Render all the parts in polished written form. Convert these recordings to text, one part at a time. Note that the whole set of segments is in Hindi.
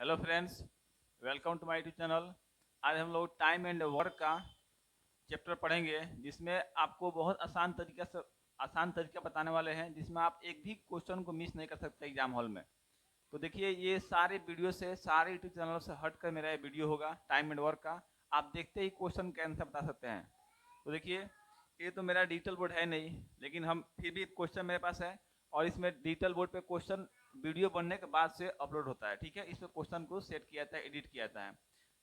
Hello friends, welcome to my YouTube channel. आज हम लोग टाइम एंड वर्क का चैप्टर पढ़ेंगे, जिसमें आपको बहुत आसान तरीका बताने वाले हैं, जिसमें आप एक भी क्वेश्चन को मिस नहीं कर सकते एग्जाम हॉल में। तो देखिए, ये सारे वीडियो से, सारे यूट्यूब चैनल से हट कर मेरा ये वीडियो होगा टाइम एंड वर्क का। आप देखते ही क्वेश्चन के आंसर बता सकते हैं। तो देखिए, ये तो मेरा डिजिटल बोर्ड है नहीं, लेकिन हम फिर भी क्वेश्चन मेरे पास है, और इसमें डिजिटल बोर्ड पे क्वेश्चन वीडियो बनने के बाद से अपलोड होता है। ठीक है, इस पे क्वेश्चन को सेट किया जाता है, एडिट किया जाता है।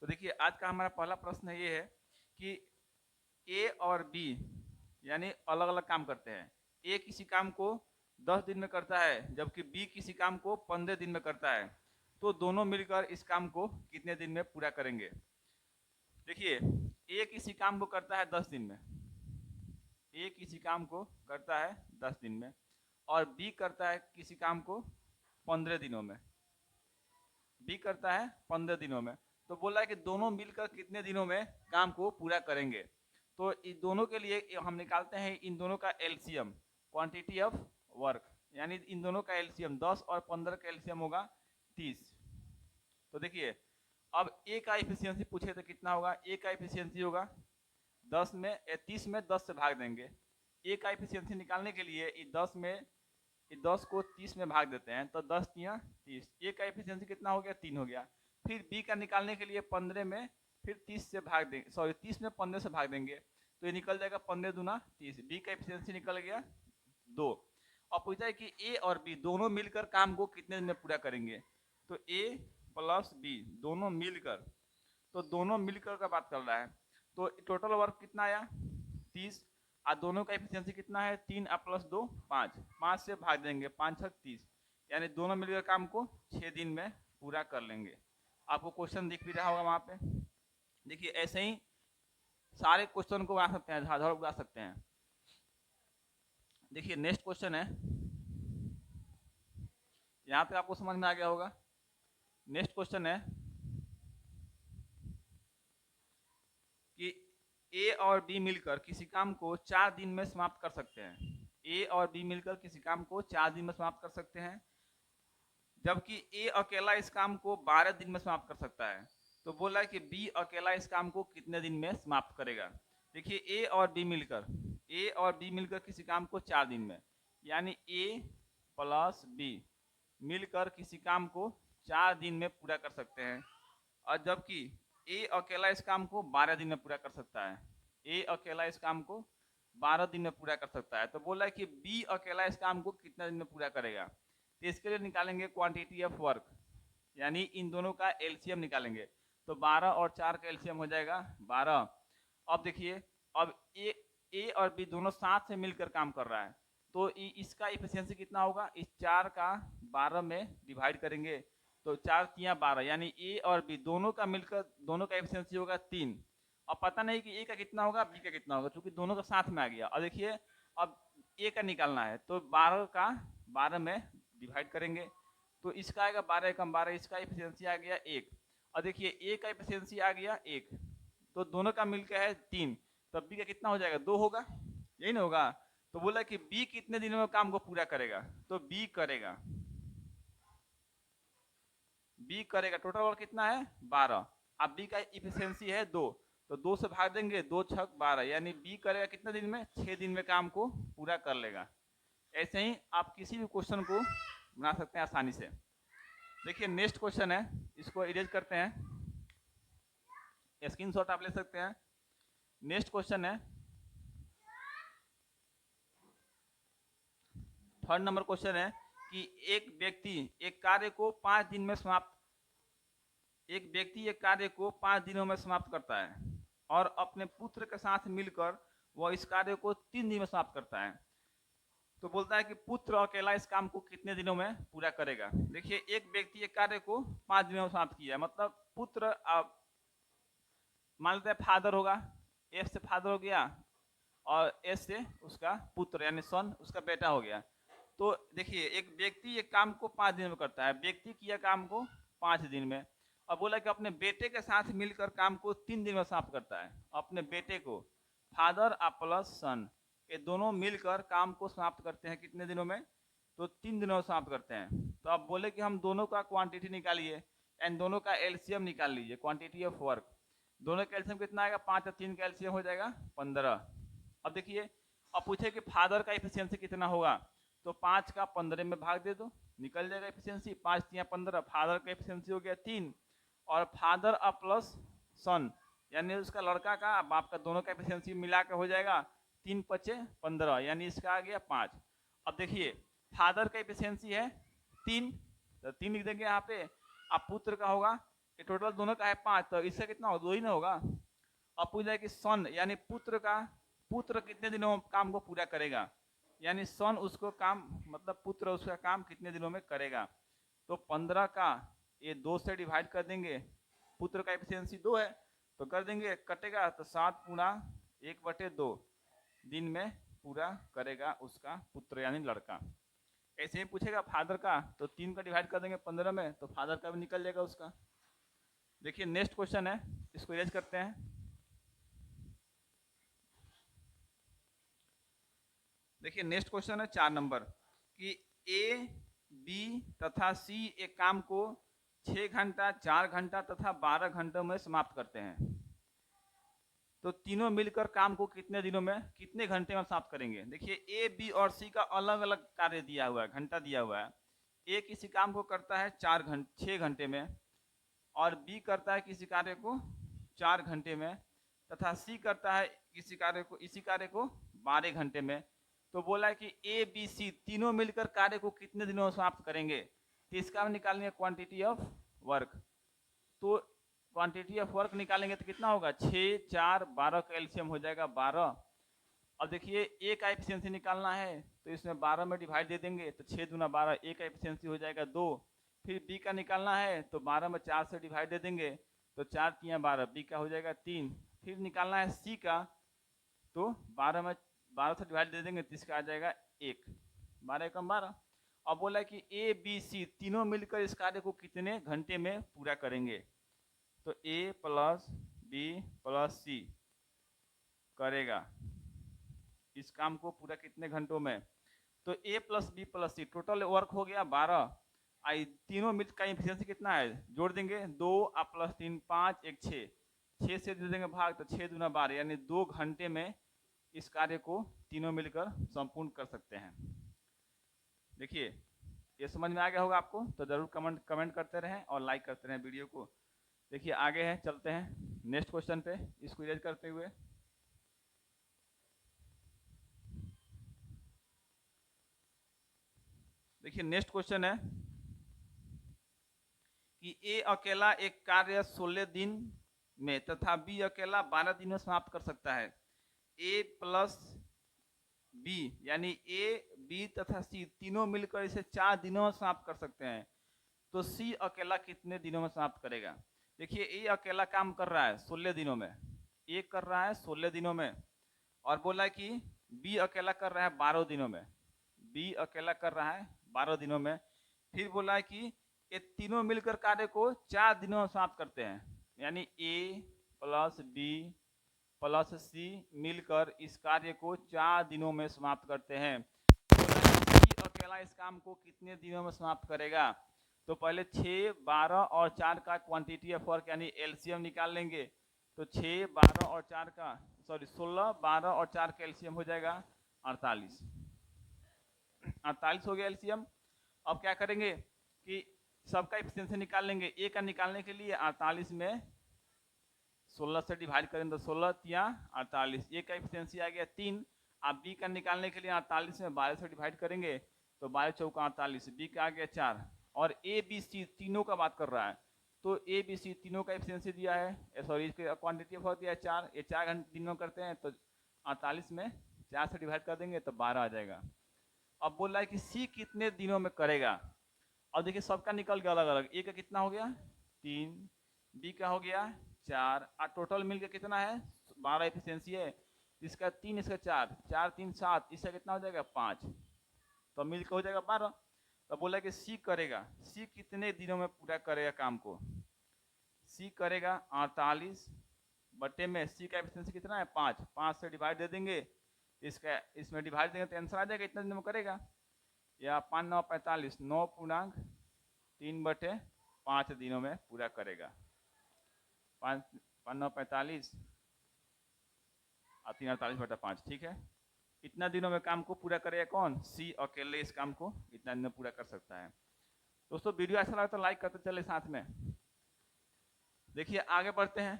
तो देखिए, आज का हमारा पहला प्रश्न ये है कि ए और बी यानी अलग अलग काम करते हैं। ए किसी काम को 10 दिन में करता है, जबकि बी किसी काम को 15 दिन में करता है। तो दोनों मिलकर इस काम को कितने दिन में पूरा करेंगे? देखिए, ए किसी काम को करता है 10 दिन में, ए किसी काम को करता है 10 दिन में, और बी करता है किसी काम को 15 दिनों में। बी करता है 15 दिनों में। तो बोला है कि दोनों मिलकर कितने दिनों में काम को पूरा करेंगे। तो इन दोनों के लिए हम निकालते हैं इन दोनों का एलसीएम, क्वांटिटी ऑफ वर्क, यानी इन दोनों का एलसीएम 10 और 15 का एलसीएम होगा 30। तो देखिए, अब ए का एफिशिएंसी पूछे तो कितना होगा? ए का एफिशिएंसी होगा 10 में 30 में 10 से भाग देंगे। ए का एफिशिएंसी निकालने के लिए 10 को 30 में भाग देते हैं, तो 10 तिया 30। ए का एफिशिएंसी कितना हो गया? 3 हो गया। फिर बी का निकालने के लिए 15 में फिर 30 से भाग देंगे, सॉरी 30 में 15 से भाग देंगे, तो ये निकल जाएगा 15 दूना 30। बी का एफिशिएंसी निकल गया 2। और पूछा है कि ए और बी दोनों मिलकर काम को कितने दिन में पूरा करेंगे। तो ए प्लस बी दोनों मिलकर, तो दोनों मिलकर का बात कर रहा है, तो टोटल वर्क कितना आया? 30। और दोनों का एफिशिएंसी कितना है? 3 प्लस 2 5। 5 से भाग देंगे, 5 छक 30, यानी दोनों मिलकर काम को 6 दिन में पूरा कर लेंगे। आपको क्वेश्चन दिख भी रहा होगा वहां पे। देखिए, ऐसे ही सारे क्वेश्चन को बना सकते हैं, झाझड़ उड़ा सकते हैं। देखिए, नेक्स्ट क्वेश्चन है, यहाँ पे आपको समझ में आ गया होगा। नेक्स्ट क्वेश्चन है कि ए और बी मिलकर किसी काम को 4 दिन में समाप्त कर सकते हैं। ए और बी मिलकर किसी काम को 4 दिन में समाप्त कर सकते हैं, जबकि ए अकेला इस काम को 12 दिन में समाप्त कर सकता है। तो बोला है कि बी अकेला इस काम को कितने दिन में समाप्त करेगा। देखिए, ए और बी मिलकर किसी काम को 4 दिन में, यानी ए प्लस बी मिलकर किसी काम को 4 दिन में पूरा कर सकते हैं, और जबकि ए अकेला इस काम को 12 दिन में पूरा कर सकता है। ए अकेला इस काम को 12 दिन में पूरा कर सकता है। तो बोला है कि बी अकेला इस काम को कितने दिन में पूरा करेगा। तो इसके लिए निकालेंगे क्वांटिटी ऑफ वर्क, यानी इन दोनों का एलसीएम निकालेंगे। तो 12 और 4 का एलसीएम हो जाएगा 12। अब देखिए, अब ए और बी दोनों साथ से मिलकर काम कर रहा है, तो इसका इफिशियंसी कितना होगा? इस 4 का 12 में डिवाइड करेंगे, तो 4 तिया 12, यानी ए और बी दोनों का मिलकर दोनों का एफिशिएंसी होगा 3। अब पता नहीं कि ए का कितना होगा, बी का कितना होगा, क्योंकि दोनों का साथ में आ गया। और देखिए, अब ए का निकालना है, तो 12 का 12 में डिवाइड करेंगे, तो इसका आएगा 12 एकम 12, इसका एफिशिएंसी आ गया 1। और देखिए, ए का एफिशिएंसी आ गया 1, तो दोनों का मिलकर है 3, तब बी का कितना हो जाएगा? 2 होगा, यही ना होगा। तो बोला कि बी कितने दिनों में काम को पूरा करेगा, तो बी करेगा टोटल वर्क कितना है? 12। अब बी का इफिशियंसी है 2, तो 2 से भाग देंगे, 2 छक 12, यानी बी करेगा कितने दिन में? 6 दिन में काम को पूरा कर लेगा। ऐसे ही आप किसी भी क्वेश्चन को बना सकते हैं आसानी से। देखिए, नेक्स्ट क्वेश्चन है, इसको इरेज करते हैं, स्क्रीनशॉट आप ले सकते हैं। नेक्स्ट क्वेश्चन है, थर्ड नंबर क्वेश्चन है कि एक व्यक्ति एक कार्य को 5 दिन में समाप्त एक व्यक्ति एक कार्य को 5 दिनों में समाप्त करता है, और अपने पुत्र के साथ मिलकर वह इस कार्य को 3 दिन में समाप्त करता है। तो बोलता है कि पुत्र अकेला इस काम को कितने दिनों में पूरा करेगा। देखिए, एक व्यक्ति एक कार्य को 5 दिनों में समाप्त किया है, मतलब पुत्र, मान लेते हैं फादर होगा, एफ से फादर हो गया, और एस से उसका पुत्र यानी सन, उसका बेटा हो गया। तो देखिए, एक व्यक्ति एक काम को 5 दिन में करता है, व्यक्ति किया काम को 5 दिन में, और बोला कि अपने बेटे के साथ मिलकर काम को 3 दिन में समाप्त करता है। अपने बेटे को, फादर प्लस सन, ये दोनों मिलकर काम को समाप्त करते हैं कितने दिनों में? तो 3 दिनों में समाप्त करते हैं। तो अब बोले कि हम दोनों का क्वांटिटी निकालिए, एंड दोनों का एलसीएम निकाल लीजिए, क्वांटिटी ऑफ वर्क। दोनों का एलसीएम कितना आएगा, 5 और 3 का एलसीएम हो जाएगा 15। अब देखिए, अब पूछे कि फादर का एफिशिएंसी कितना होगा, तो 5 का 15 में भाग दे दो, निकल जाएगा एफिशिएंसी। 5 3 15, फादर का एफिशिएंसी हो गया 3, और फादर अब प्लस सन यानी उसका लड़का का बाप का दोनों का एफिशिएंसी मिला के हो जाएगा 3 5 15, यानी इसका आ गया 5। अब देखिए फादर का एफिशिएंसी है 3, तो 3 लिख देंगे यहाँ पे। अब पुत्र का होगा, ये टोटल दोनों का है 5, तो इससे कितना होगा, 2 ही ना होगा। अब पूछ जाए कि सन यानी पुत्र कितने दिनों में काम को पूरा करेगा, यानी सन उसको काम मतलब पुत्र उसका काम कितने दिनों में करेगा। तो 15 का ये 2 से डिवाइड कर देंगे, पुत्र का एफिशिएंसी 2 है तो कर देंगे, कटेगा तो 7 गुणा 1/2 दिन में पूरा करेगा उसका पुत्र यानी लड़का। ऐसे ही पूछेगा फादर का, तो 3 का डिवाइड कर देंगे 15 में, तो फादर का भी निकल जाएगा उसका। देखिए नेक्स्ट क्वेश्चन है, इसको इरेज करते हैं। देखिए नेक्स्ट क्वेश्चन है 4 नंबर कि ए बी तथा सी एक काम को 6 घंटा 4 घंटा तथा 12 घंटों में समाप्त करते हैं, तो तीनों मिलकर काम को कितने दिनों में कितने घंटे में समाप्त करेंगे। देखिए ए बी और सी का अलग अलग कार्य दिया हुआ है, घंटा दिया हुआ है। ए किसी काम को करता है 6 घंटे में, और बी करता है किसी कार्य को 4 घंटे में, तथा सी करता है इसी कार्य को 12 घंटे में। तो बोला है कि ए बी सी तीनों मिलकर कार्य को कितने दिनों में समाप्त करेंगे, तो इसका हम निकालेंगे क्वांटिटी ऑफ वर्क। तो क्वांटिटी ऑफ वर्क निकालेंगे तो कितना होगा, 6 4 12 का एलसीएम हो जाएगा 12। अब देखिए ए का एफिशिएंसी निकालना है, तो इसमें 12 में डिवाइड दे देंगे, तो 6 दूना 12, ए का एफिशिएंसी हो जाएगा 2। फिर बी का निकालना है, तो 12 में 4 से डिवाइड दे देंगे, तो 4 3 12, बी का हो जाएगा 3। फिर निकालना है सी का, तो 12 से डिवाइड दे देंगे, तो इसका आ जाएगा 1, 12 कम 12। अब बोला कि ए बी सी तीनों मिलकर इस कार्य को कितने घंटे में पूरा करेंगे, तो ए प्लस बी प्लस सी करेगा इस काम को पूरा कितने घंटों में, तो ए प्लस बी प्लस सी टोटल वर्क हो गया 12। आई तीनों मिल का एफिशिएंसी कितना है, जोड़ देंगे 2 प्लस 3 5 1 6 से दे देंगे भाग, तो 6 दूना 12 यानी 2 घंटे में इस कार्य को तीनों मिलकर संपूर्ण कर सकते हैं। देखिए ये समझ में आ गया होगा आपको, तो जरूर कमेंट करते रहें और लाइक करते रहें वीडियो को। देखिए आगे है, चलते हैं नेक्स्ट क्वेश्चन पे, इसको इरेज करते हुए। देखिए नेक्स्ट क्वेश्चन है कि ए अकेला एक कार्य 16 दिन में तथा बी अकेला 12 दिन में समाप्त कर सकता है। ए प्लस बी यानी ए बी तथा सी तीनों मिलकर इसे 4 दिनों में समाप्त कर सकते हैं, तो सी अकेला कितने दिनों में समाप्त करेगा। देखिए ए अकेला काम कर रहा है 16 दिनों में, ए कर रहा है 16 दिनों में, और बोला है कि बी अकेला कर रहा है 12 दिनों में, बी अकेला कर रहा है 12 दिनों में। फिर बोला है कि ये तीनों मिलकर कार्य को 4 दिनों में समाप्त करते हैं, यानी ए प्लस बी प्लस सी मिलकर इस कार्य को 4 दिनों में समाप्त करते हैं। सी अकेला इस काम को कितने दिनों में समाप्त करेगा, तो पहले 6 12 और 4 का क्वांटिटी ऑफ वर्क यानी एलसीएम निकाल लेंगे, तो 6 12 और 4 का 16 12 और 4 का एलसीएम हो जाएगा 48, 48 हो गया एलसीएम। अब क्या करेंगे कि सबका एफिशिएंसी निकाल लेंगे। ए का निकालने के लिए 48 में 16 से डिवाइड करें तो 16 तिया 48, ए का एफिशिएंसी आ गया 3। आप बी का निकालने के लिए 48 में 12 से डिवाइड करेंगे तो 12 चौका 48, बी का आ गया 4। और ए बी सी तीनों का बात कर रहा है, तो ए बी सी तीनों का एफिशिएंसी दिया है, सॉरी इसके क्वांटिटी ऑफ वर्क दिया है 4, ये 4 घंटे दिन में करते हैं, तो 48 में 4 से डिवाइड कर देंगे तो 12 आ जाएगा। अब बोल रहा है कि सी कितने दिनों में करेगा। अब देखिए सबका निकल गया अलग अलग, ए का कितना हो गया 3, बी का हो गया 4, और टोटल मिलकर कितना है 12 एफिशिएंसी है, इसका 3 इसका 4 4 3 7, इसका कितना हो जाएगा 5, तो मिलकर हो जाएगा 12। तो बोला कि सी करेगा, सी कितने दिनों में पूरा करेगा काम को, सी करेगा 48 बटे में सी का एफिशिएंसी कितना है 5, 5 से डिवाइड दे देंगे, इसका इसमें डिवाइड देंगे तो आंसर आ जाएगा इतने दिन में करेगा, या 5 9 45, 9 पूर्णांक 3 बटे 5 दिनों में पूरा करेगा। 5 5 9 45 और 3 48/5, ठीक है। इतना दिनों में काम को पूरा करेगा कौन? सी अकेले इस काम को इतना दिन में पूरा कर सकता है। दोस्तों वीडियो अच्छा लगा तो लाइक करते चले साथ में। देखिए आगे बढ़ते हैं।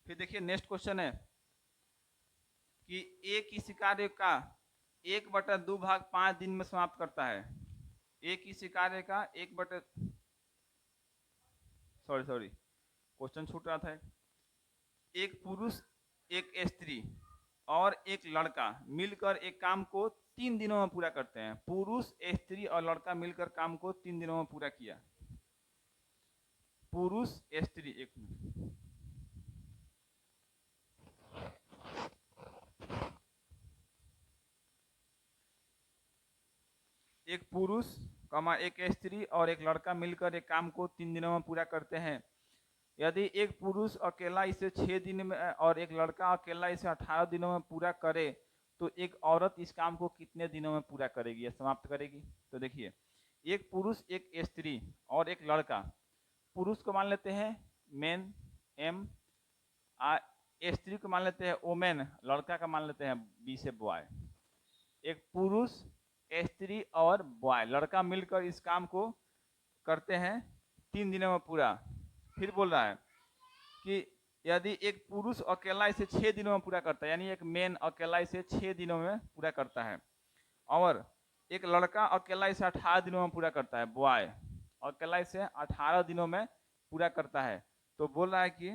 फिर देखिए नेक्स्ट क्वेश्चन है कि एक इसी कार्य का 1/2 भाग 5 दिन में समाप्त करता है। एक इसी कार्य का सॉरी क्वेश्चन छूट रहा था। एक पुरुष, एक स्त्री और एक लड़का मिलकर एक काम को 3 दिनों में पूरा करते हैं। पुरुष, स्त्री और लड़का मिलकर काम को 3 दिनों में पूरा किया। पुरुष, स्त्री, एक मिनट, एक पुरुष एक स्त्री और एक लड़का मिलकर एक काम को 3 दिनों में पूरा करते हैं। यदि एक पुरुष अकेला इसे 6 दिन में और एक लड़का अकेला इसे 18 दिनों में पूरा करे तो एक औरत इस काम को कितने दिनों में पूरा करेगी या समाप्त करेगी? तो देखिए एक पुरुष, एक स्त्री और एक लड़का। पुरुष को मान लेते हैं मैन, एम, स्त्री को मान लेते हैं वोमेन, लड़का का मान लेते हैं बी से बॉय। एक पुरुष, स्त्री और बॉय, लड़का मिलकर इस काम को करते हैं 3 दिनों में पूरा। फिर बोल रहा है कि यदि एक पुरुष अकेला इसे 6 दिनों में पूरा करता है, यानी एक मेन अकेला इसे 6 दिनों में पूरा करता है, और एक लड़का अकेला इसे 18 दिनों में पूरा करता है, बॉय अकेला इसे 18 दिनों में पूरा करता है, तो बोल रहा है कि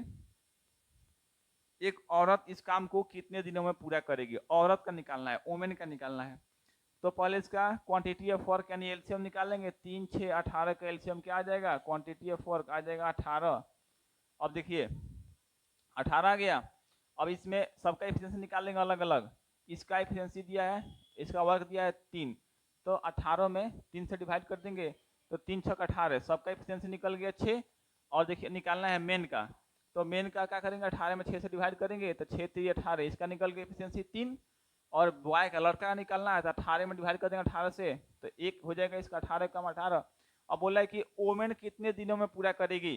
एक औरत इस काम को कितने दिनों में पूरा करेगी? औरत का निकालना है, वोमेन का निकालना है। तो पहले इसका क्वांटिटी ऑफ वर्क यानी एलसीएम निकालेंगे। 3 6 18 का एलसीएम क्या आ जाएगा? क्वांटिटी ऑफ वर्क आ जाएगा 18। अब देखिए 18 आ गया। अब इसमें सबका एफिशिएंसी निकालेंगे अलग अलग। इसका एफिशिएंसी दिया है, इसका वर्क दिया है 3, तो 18 में 3 से डिवाइड कर देंगे तो 3 6 18, सबका एफिशिएंसी निकल गया 6। और देखिए निकालना है मेन का, तो मेन का क्या करेंगे? 18 में 6 से डिवाइड करेंगे तो 6 3 18, इसका निकल गया एफिशिएंसी 3। और बॉय का, लड़का का निकालना है तो 18 में डिवाइड कर देंगे 18 से, तो 1 हो जाएगा इसका, 18 कम 18। अब बोला है कि वोमेन कितने दिनों में पूरा करेगी?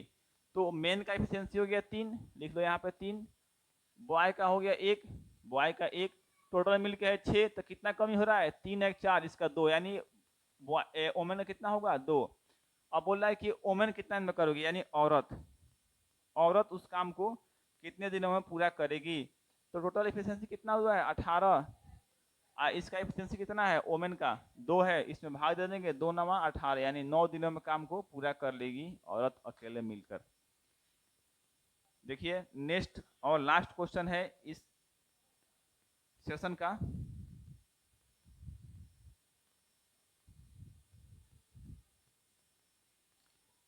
तो मेन का एफिशिएंसी हो गया 3, लिख लो यहाँ पे 3। बॉय का हो गया 1, बॉय का 1, टोटल मिलकर है 6, तो कितना कमी हो रहा है? 3 1 4, इसका 2, यानी वोमेन का कितना होगा? 2। अब बोल रहा है कि वोमेन कितना दिन में करोगी, यानी औरत उस काम को कितने दिनों में पूरा करेगी? तो टोटल एफिशिएंसी कितना हुआ है? 18। इसका एफिशिएंसी कितना है? वोमेन का 2 है, इसमें भाग दे देंगे, 2 9 18, यानी 9 दिनों में काम को पूरा कर लेगी औरत अकेले मिलकर। देखिए नेक्स्ट और लास्ट क्वेश्चन है इस सेशन का।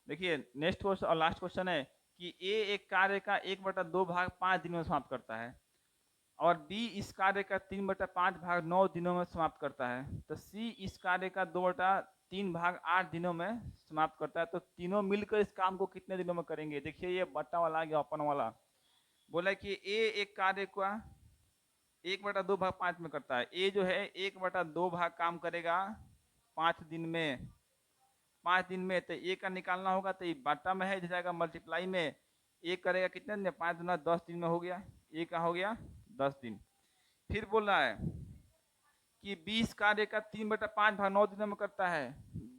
देखिए नेक्स्ट क्वेश्चन और लास्ट क्वेश्चन है कि ए एक कार्य का 1/2 भाग 5 दिनों में समाप्त करता है और बी इस कार्य का 3/5 भाग 9 दिनों में समाप्त करता है, तो सी इस कार्य का 2/3 भाग 8 दिनों में समाप्त करता है। तो तीनों मिलकर इस काम को कितने दिनों में करेंगे? देखिए ये बट्टा वाला आ गया, ओपन वाला। बोला कि ए एक कार्य का 1/2 भाग 5 में करता है। ए जो है 1/2 भाग काम करेगा 5 दिन में, 5 दिन में, तो ए का निकालना होगा, तो ये बट्टा में है, इधर जाएगा मल्टीप्लाई में। ए करेगा कितने दिन? 5 दूना 10 दिन में हो गया, ए का हो गया 10 दिन। फिर बोल रहा है कि बी इस कार्य का 3/5 भाग 9 दिनों में करता है।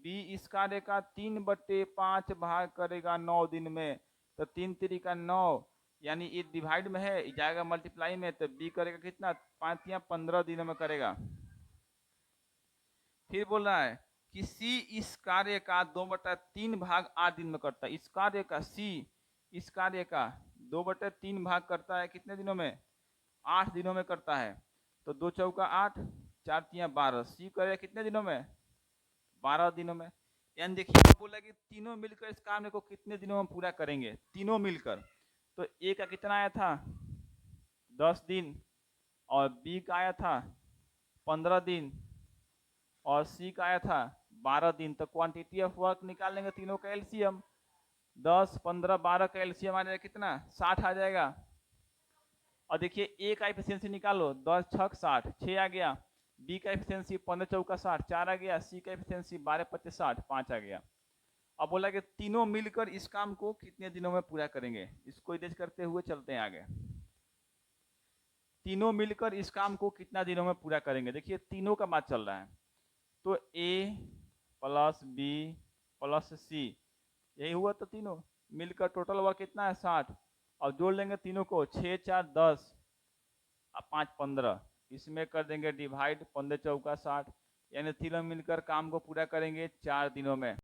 बी इस कार्य का 3/5 भाग करेगा 9 दिन में, तो 3 3 का 9, यानी ये डिवाइड में है, जाएगा मल्टीप्लाई में, तो बी करेगा कितना? 5 या 15 दिनों में करेगा। फिर बोल रहा है कि सी इस कार्य का 2/3 भाग 8 दिन में करता है। इस कार्य का सी, इस कार्य का 2/3 भाग करता है कितने दिनों में? 8 दिनों में करता है। तो 2 चौका 8, 4 तिया 12, सी करेगा कितने दिनों में? 12 दिनों में। यानी देखिए बोला कि तीनों मिलकर इस काम को कितने दिनों में पूरा करेंगे? तीनों मिलकर। तो ए का कितना आया था? 10 दिन, और बी का आया था 15 दिन, और सी का आया था 12 दिन। तो क्वांटिटी ऑफ वर्क निकालेंगे तीनों का एलसीएम, 10 15 12 का एलसीएम आ जाएगा कितना? 60 आ जाएगा। और देखिए ए का एफिशिएंसी निकालो, 10 6 60, 6 आ गया। बी का एफिशिएंसी 15 चौका 60 4 आ गया, सी का एफिशिएंसी 12 पच्चीस 60 5 आ गया। अब बोला कि तीनों मिलकर इस काम को कितने दिनों में पूरा करेंगे, इसको इधर करते हुए चलते हैं आगे। तीनों मिलकर इस काम को कितना दिनों में पूरा करेंगे, देखिए तीनों का बात चल रहा है। तो ए प्लस बी प्लस सी, यही हुआ तो तीनों मिलकर टोटल वर्क कितना है 60, और जोड़ लेंगे तीनों को 6 4 10 और 5 15, इसमें कर देंगे डिवाइड 15 चौका 60, यानी तीनों मिलकर काम को पूरा करेंगे 4 दिनों में।